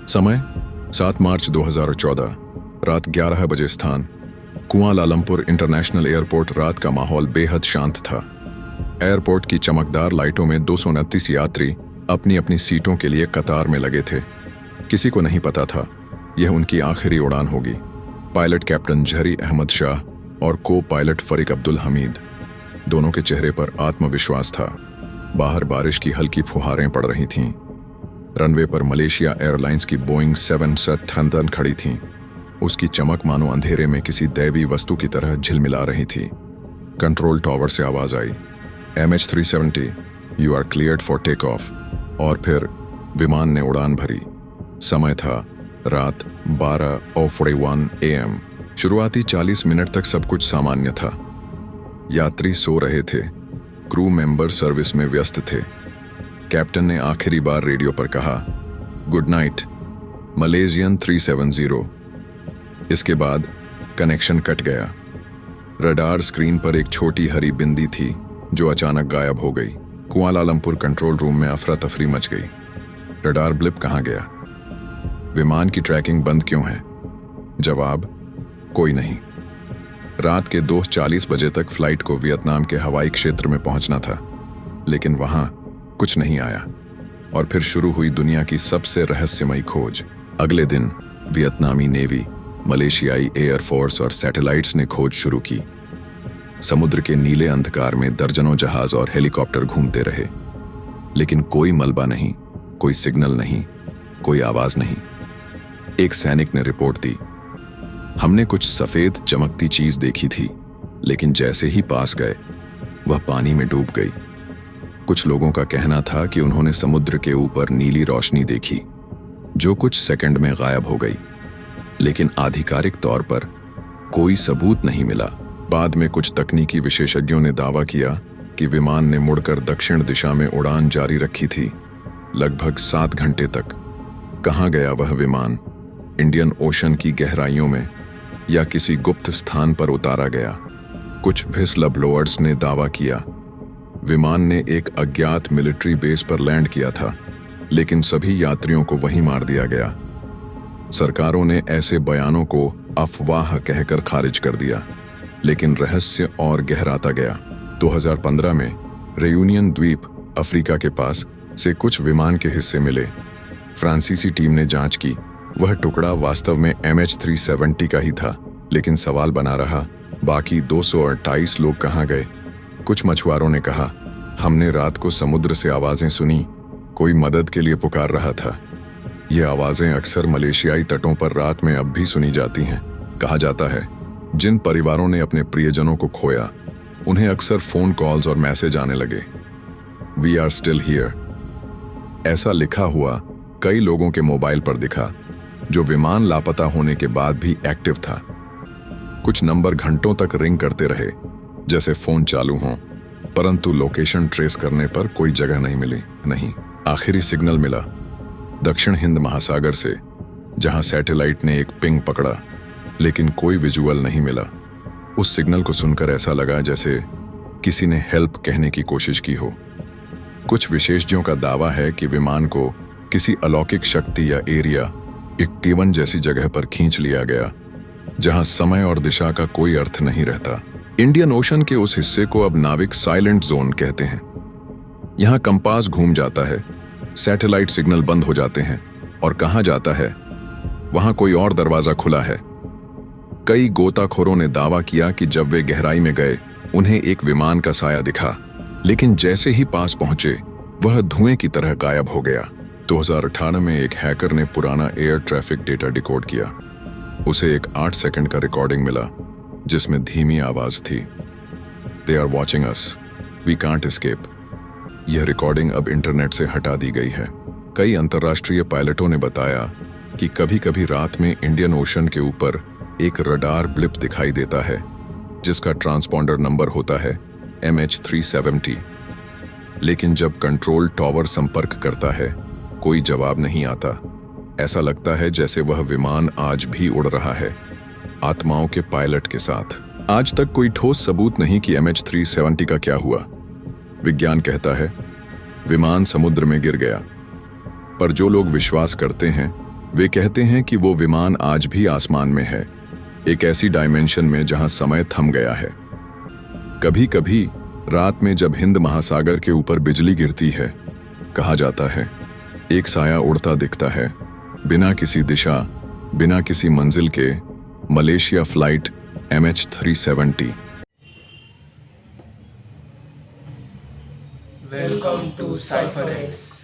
समय 7 मार्च 2014, रात 11 बजे। स्थान कुआलालंपुर इंटरनेशनल एयरपोर्ट। रात का माहौल बेहद शांत था। एयरपोर्ट की चमकदार लाइटों में 229 यात्री अपनी अपनी सीटों के लिए कतार में लगे थे। किसी को नहीं पता था यह उनकी आखिरी उड़ान होगी। पायलट कैप्टन झरी अहमद शाह और को पायलट फरीक अब्दुल हमीद, दोनों के चेहरे पर आत्मविश्वास था। बाहर बारिश की हल्की फुहारें पड़ रही थीं। रनवे पर मलेशिया एयरलाइंस की बोइंग 737 खड़ी थी। उसकी चमक मानो अंधेरे में किसी दैवी वस्तु की तरह झिलमिला रही थी। कंट्रोल टावर से आवाज आई, MH370, you are cleared for take off. और फिर विमान ने उड़ान भरी। समय था रात 12:41 AM। शुरुआती 40 मिनट तक सब कुछ सामान्य था। यात्री सो रहे थे, क्रू मेंबर सर्विस में व्यस्त थे। कैप्टन ने आखिरी बार रेडियो पर कहा, गुड नाइट मलेशियन 370। इसके बाद कनेक्शन कट गया। रडार स्क्रीन पर एक छोटी हरी बिंदी थी जो अचानक गायब हो गई। कुआलालंपुर कंट्रोल रूम में अफरा तफरी मच गई। रडार ब्लिप कहाँ गया? विमान की ट्रैकिंग बंद क्यों है? जवाब, कोई नहीं। रात के 2:40 बजे तक फ्लाइट को वियतनाम के हवाई क्षेत्र में पहुंचना था, लेकिन वहां कुछ नहीं आया। और फिर शुरू हुई दुनिया की सबसे रहस्यमयी खोज। अगले दिन वियतनामी नेवी, मलेशियाई एयरफोर्स और सैटेलाइट्स ने खोज शुरू की। समुद्र के नीले अंधकार में दर्जनों जहाज और हेलीकॉप्टर घूमते रहे, लेकिन कोई मलबा नहीं, कोई सिग्नल नहीं, कोई आवाज नहीं। एक सैनिक ने रिपोर्ट दी, हमने कुछ सफेद चमकती चीज देखी थी, लेकिन जैसे ही पास गए वह पानी में डूब गई। कुछ लोगों का कहना था कि उन्होंने समुद्र के ऊपर नीली रोशनी देखी जो कुछ सेकंड में गायब हो गई, लेकिन आधिकारिक तौर पर कोई सबूत नहीं मिला। बाद में कुछ तकनीकी विशेषज्ञों ने दावा किया कि विमान ने मुड़कर दक्षिण दिशा में उड़ान जारी रखी थी, लगभग 7 घंटे तक। कहाँ गया वह विमान? इंडियन ओशन की गहराइयों में या किसी गुप्त स्थान पर उतारा गया? कुछ व्हिसल ब्लोअर्स ने दावा किया विमान ने एक अज्ञात मिलिट्री बेस पर लैंड किया था, लेकिन सभी यात्रियों को वहीं मार दिया गया। सरकारों ने ऐसे बयानों को अफवाह कहकर खारिज कर दिया, लेकिन रहस्य और गहराता गया। 2015 में रेयूनियन द्वीप, अफ्रीका के पास से कुछ विमान के हिस्से मिले। फ्रांसीसी टीम ने जांच की, वह टुकड़ा वास्तव में MH370 का ही था, लेकिन सवाल बना रहा, बाकी 228 लोग कहाँ गए? कुछ मछुआरों ने कहा, हमने रात को समुद्र से आवाजें सुनी, कोई मदद के लिए पुकार रहा था। ये आवाजें अक्सर मलेशियाई तटों पर रात में अब भी सुनी जाती हैं। कहा जाता है जिन परिवारों ने अपने प्रियजनों को खोया, उन्हें अक्सर फोन कॉल्स और मैसेज आने लगे, वी आर स्टिल हियर। ऐसा लिखा हुआ कई लोगों के मोबाइल पर दिखा, जो विमान लापता होने के बाद भी एक्टिव था। कुछ नंबर घंटों तक रिंग करते रहे जैसे फोन चालू हों, परंतु लोकेशन ट्रेस करने पर कोई जगह नहीं मिली। नहीं, आखिरी सिग्नल मिला दक्षिण हिंद महासागर से, जहां सैटेलाइट ने एक पिंग पकड़ा, लेकिन कोई विजुअल नहीं मिला। उस सिग्नल को सुनकर ऐसा लगा जैसे किसी ने हेल्प कहने की कोशिश की हो। कुछ विशेषज्ञों का दावा है कि विमान को किसी अलौकिक शक्ति या एरिया 51 जैसी जगह पर खींच लिया गया, जहां समय और दिशा का कोई अर्थ नहीं रहता। इंडियन ओशन के उस हिस्से को अब नाविक साइलेंट जोन कहते हैं। यहां कंपास घूम जाता है, सैटेलाइट सिग्नल बंद हो जाते हैं, और कहां जाता है वहां कोई और दरवाजा खुला है। कई गोताखोरों ने दावा किया कि जब वे गहराई में गए उन्हें एक विमान का साया दिखा, लेकिन जैसे ही पास पहुंचे वह धुएं की तरह गायब हो गया। 2018 में एक हैकर ने पुराना एयर ट्रैफिक डेटा डिकोड किया। उसे एक 8 सेकंड का रिकॉर्डिंग मिला जिसमें धीमी आवाज थी, they are watching us, we can't escape. यह रिकॉर्डिंग अब इंटरनेट से हटा दी गई है। कई अंतर्राष्ट्रीय पायलटों ने बताया कि कभी-कभी रात में इंडियन ओशन के ऊपर एक रडार ब्लिप दिखाई देता है, जिसका ट्रांसपॉन्डर नंबर होता है MH370। लेकिन जब कंट्रोल टावर संपर्क करता है, कोई जवाब नहीं आता। ऐसा लगता है जैसे वह विमान आज भी उड़ रहा है, आत्माओं के पायलट के साथ। आज तक कोई ठोस सबूत नहीं कि MH370 का क्या हुआ। विज्ञान कहता है विमान समुद्र में गिर गया, पर जो लोग विश्वास करते हैं वे कहते हैं कि वो विमान आज भी आसमान में है, एक ऐसी डायमेंशन में जहां समय थम गया है। कभी कभी रात में जब हिंद महासागर के ऊपर बिजली गिरती है, कहा जाता है एक साया उड़ता दिखता है, बिना किसी दिशा, बिना किसी मंजिल के, Malaysia flight MH370। Welcome to Cypher X.